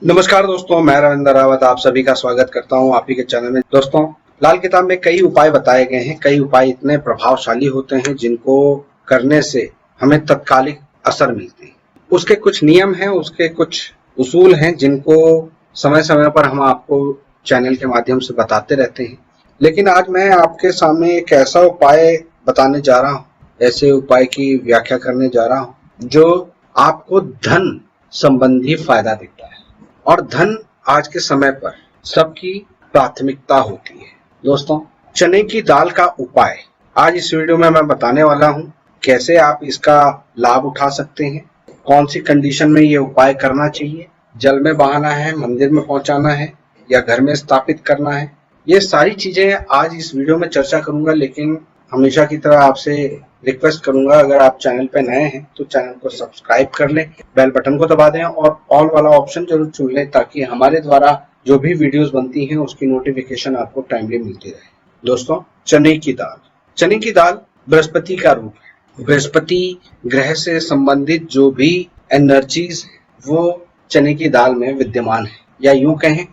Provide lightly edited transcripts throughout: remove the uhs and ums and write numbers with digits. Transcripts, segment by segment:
नमस्कार दोस्तों, मैं रविंद्र रावत आप सभी का स्वागत करता हूं आप ही के चैनल में। दोस्तों, लाल किताब में कई उपाय बताए गए हैं। कई उपाय इतने प्रभावशाली होते हैं जिनको करने से हमें तत्कालिक असर मिलते हैं। उसके कुछ नियम हैं, उसके कुछ उसूल हैं जिनको समय समय पर हम आपको चैनल के माध्यम से बताते रहते हैं। लेकिन आज मैं आपके सामने एक ऐसा उपाय बताने जा रहा हूँ, ऐसे उपाय की व्याख्या करने जा रहा हूँ जो आपको धन संबंधी फायदा देता है। और धन आज के समय पर सबकी प्राथमिकता होती है। दोस्तों, चने की दाल का उपाय आज इस वीडियो में मैं बताने वाला हूं। कैसे आप इसका लाभ उठा सकते हैं, कौन सी कंडीशन में ये उपाय करना चाहिए, जल में बहाना है, मंदिर में पहुंचाना है या घर में स्थापित करना है, ये सारी चीजें आज इस वीडियो में चर्चा करूंगा। लेकिन हमेशा की तरह आपसे रिक्वेस्ट करूंगा, अगर आप चैनल पे नए हैं तो चैनल को सब्सक्राइब कर लें, बेल बटन को दबा दें और ऑल वाला ऑप्शन जरूर चुन लें ताकि हमारे द्वारा जो भी वीडियोस बनती हैं उसकी नोटिफिकेशन आपको टाइमली मिलती रहे। दोस्तों, चने की दाल बृहस्पति का रूप है। बृहस्पति ग्रह से संबंधित जो भी एनर्जीज वो चने की दाल में विद्यमान है, या यूं कहें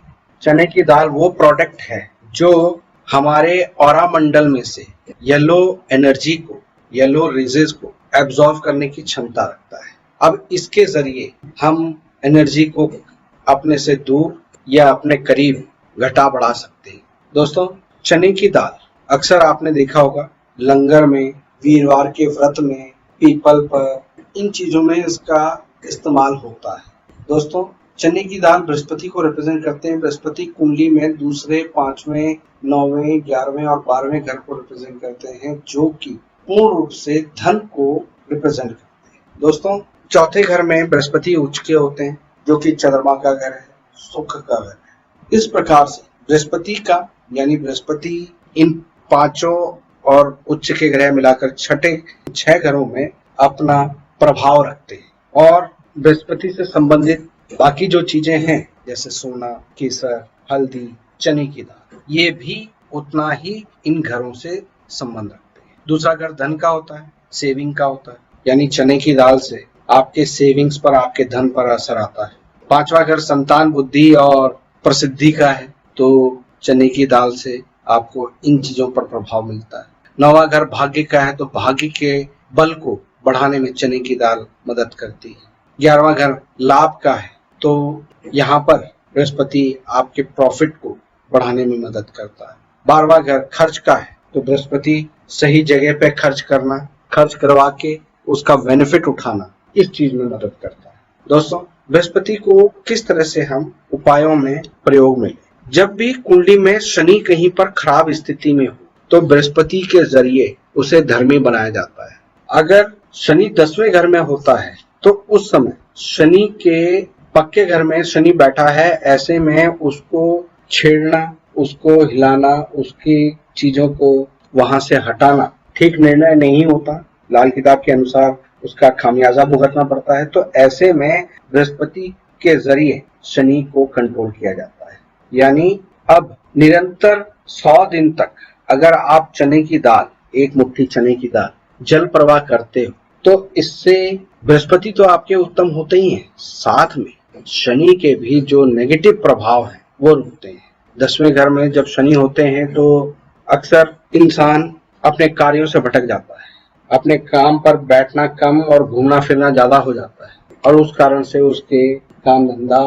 चने की दाल वो प्रोडक्ट है जो हमारे ऑरा मंडल में से येलो एनर्जी को, येलो रेजेस को एब्जॉर्व करने की क्षमता रखता है। अब इसके जरिए हम एनर्जी को अपने से दूर या अपने करीब घटा बढ़ा सकते हैं। दोस्तों, चने की दाल अक्सर आपने देखा होगा लंगर में, वीरवार के व्रत में, पीपल पर, इन चीजों में इसका इस्तेमाल होता है। दोस्तों, चने की दाल बृहस्पति को रिप्रेजेंट करते हैं। बृहस्पति कुंडली में दूसरे, 5वें, 9वें, 11वें और 12वें घर को रिप्रेजेंट करते हैं, जो कि पूर्ण रूप से धन को रिप्रेजेंट करते हैं। दोस्तों, चौथे घर में बृहस्पति उच्च के होते हैं, जो कि चंद्रमा का घर है, सुख का घर है। इस प्रकार से बृहस्पति इन पांचों और उच्च के ग्रह मिलाकर छठे 6 घरों में अपना प्रभाव रखते हैं। और बृहस्पति से संबंधित बाकी जो चीजें हैं जैसे सोना, केसर, हल्दी, चने की दाल, ये भी उतना ही इन घरों से संबंध रखते हैं। दूसरा घर धन का होता है, सेविंग का होता है, यानी चने की दाल से आपके सेविंग्स पर, आपके धन पर असर आता है। 5वां घर संतान, बुद्धि और प्रसिद्धि का है, तो चने की दाल से आपको इन चीजों पर प्रभाव मिलता है। 9वां घर भाग्य का है, तो भाग्य के बल को बढ़ाने में चने की दाल मदद करती है। 11वां घर लाभ का है, तो यहाँ पर बृहस्पति आपके प्रॉफिट को बढ़ाने में मदद करता है। 12वां घर खर्च का है, तो बृहस्पति सही जगह पे खर्च करना, खर्च करवा के उसका बेनिफिट उठाना, इस चीज में मदद करता है। दोस्तों, बृहस्पति को किस तरह से हम उपायों में प्रयोग में लें? जब भी कुंडली में शनि कहीं पर खराब स्थिति में हो तो बृहस्पति के जरिए उसे धर्मी बनाया जाता है। अगर शनि 10वें घर में होता है तो उस समय शनि के पक्के घर में शनि बैठा है, ऐसे में उसको छेड़ना, उसको हिलाना, उसकी चीजों को वहां से हटाना ठीक निर्णय नहीं होता। लाल किताब के अनुसार उसका खामियाजा भुगतना पड़ता है। तो ऐसे में बृहस्पति के जरिए शनि को कंट्रोल किया जाता है। यानी अब निरंतर 100 दिन तक अगर आप चने की दाल, एक मुट्ठी चने की दाल जल प्रवाह करते हो तो इससे बृहस्पति तो आपके उत्तम होते ही हैं, साथ में शनि के भी जो नेगेटिव प्रभाव हैं वो रुकते हैं। 10वें घर में जब शनि होते हैं तो अक्सर इंसान अपने कार्यों से भटक जाता है, अपने काम पर बैठना कम और घूमना फिरना ज्यादा हो जाता है, और उस कारण से उसके काम धंधा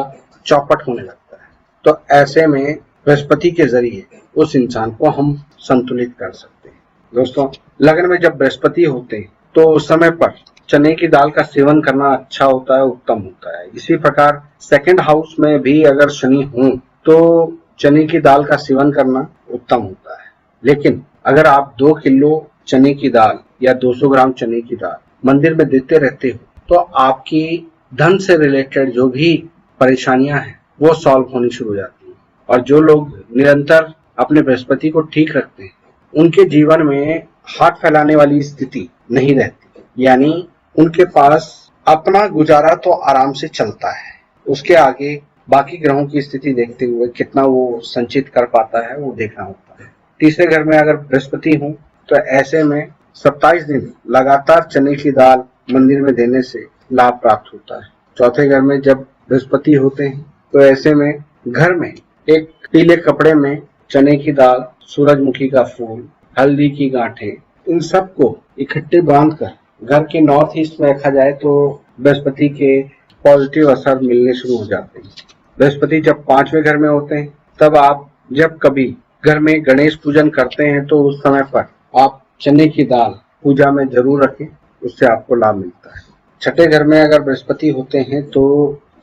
चौपट होने लगता है। तो ऐसे में बृहस्पति के जरिए उस इंसान को हम संतुलित कर सकते हैं। दोस्तों, लग्न में जब बृहस्पति होते हैं तो उस समय पर चने की दाल का सेवन करना अच्छा होता है, उत्तम होता है। इसी प्रकार सेकंड हाउस में भी अगर शनि हो तो चने की दाल का सेवन करना उत्तम होता है। लेकिन अगर आप 2 किलो चने की दाल या 200 ग्राम चने की दाल मंदिर में देते रहते हो तो आपकी धन से रिलेटेड जो भी परेशानियां हैं वो सॉल्व होनी शुरू हो जाती है। और जो लोग निरंतर अपने बृहस्पति को ठीक रखते हैं उनके जीवन में हाथ फैलाने वाली स्थिति नहीं रहती, यानी उनके पास अपना गुजारा तो आराम से चलता है। उसके आगे बाकी ग्रहों की स्थिति देखते हुए कितना वो संचित कर पाता है वो देखना होता है। तीसरे घर में अगर बृहस्पति हो तो ऐसे में 27 दिन लगातार चने की दाल मंदिर में देने से लाभ प्राप्त होता है। चौथे घर में जब बृहस्पति होते हैं तो ऐसे में घर में एक पीले कपड़े में चने की दाल, सूरजमुखी का फूल, हल्दी की गांठें, इन सबको इकट्ठे बांधकर घर के नॉर्थ ईस्ट में रखा जाए तो बृहस्पति के पॉजिटिव असर मिलने शुरू हो जाते हैं। बृहस्पति जब 5वें घर में होते हैं तब आप जब कभी घर में गणेश पूजन करते हैं तो उस समय पर आप चने की दाल पूजा में जरूर रखें, उससे आपको लाभ मिलता है। छठे घर में अगर बृहस्पति होते हैं तो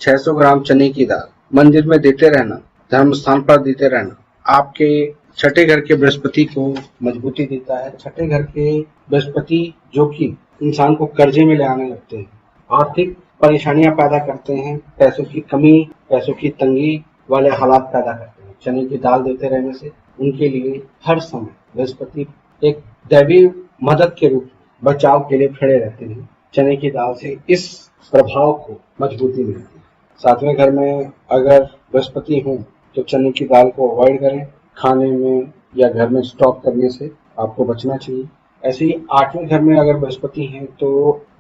600 ग्राम चने की दाल मंदिर में देते रहना, धर्म स्थान पर देते रहना आपके छठे घर के बृहस्पति को मजबूती देता है। छठे घर के बृहस्पति जो कि इंसान को कर्जे में ले आने लगते हैं, आर्थिक परेशानियां पैदा करते हैं, पैसों की कमी, पैसों की तंगी वाले हालात पैदा करते हैं। चने की दाल देते रहने से उनके लिए हर समय बृहस्पति एक दैवी मदद के रूप में बचाव के लिए खड़े रहते हैं। चने की दाल से इस प्रभाव को मजबूती मिलती है। 7वें घर में अगर बृहस्पति हो तो चने की दाल को अवॉइड करें, खाने में या घर में स्टॉक करने से आपको बचना चाहिए। ऐसे ही 8वें घर में अगर बृहस्पति हैं तो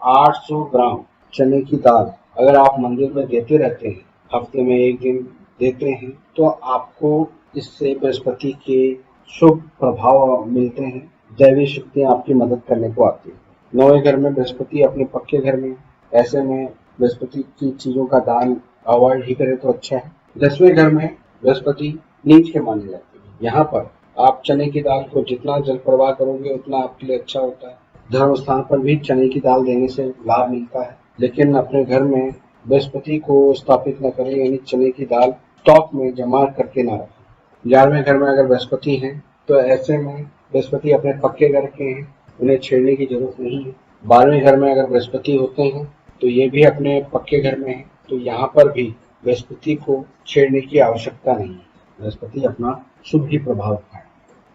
800 ग्राम चने की दाल अगर आप मंदिर में देते रहते हैं, हफ्ते में एक दिन देते हैं, तो आपको इससे बृहस्पति के शुभ प्रभाव मिलते हैं, दैवी शक्तियां आपकी मदद करने को आती है। 9वें घर में बृहस्पति अपने पक्के घर में, ऐसे में बृहस्पति की चीजों का दान अवॉइड ही करें तो अच्छा है। 10वें घर में बृहस्पति नीच के माने जाते हैं, यहाँ पर आप चने की दाल को जितना जल प्रवाह करोगे उतना आपके लिए अच्छा होता है। धर्म स्थान पर भी चने की दाल देने से लाभ मिलता है, लेकिन अपने घर में बृहस्पति को स्थापित न करें, यानी चने की दाल स्टॉक में जमा करके ना रखें। 11वें घर में अगर बृहस्पति हैं तो ऐसे में बृहस्पति अपने पक्के घर के हैं, उन्हें छेड़ने की जरूरत नहीं है। 12वें घर में अगर बृहस्पति होते हैं तो ये भी अपने पक्के घर में है, तो यहाँ पर भी बृहस्पति को छेड़ने की आवश्यकता नहीं है, बृहस्पति अपना शुभ ही प्रभाव है।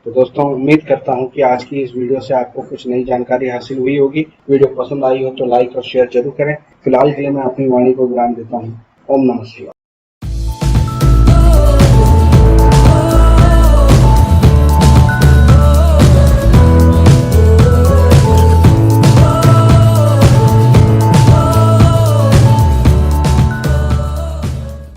तो दोस्तों, उम्मीद करता हूँ कि आज की इस वीडियो से आपको कुछ नई जानकारी हासिल हुई होगी। वीडियो पसंद आई हो तो लाइक और शेयर जरूर करें। फिलहाल के लिए मैं अपनी वाणी को विराम देता हूँ। ओम नमः शिवाय।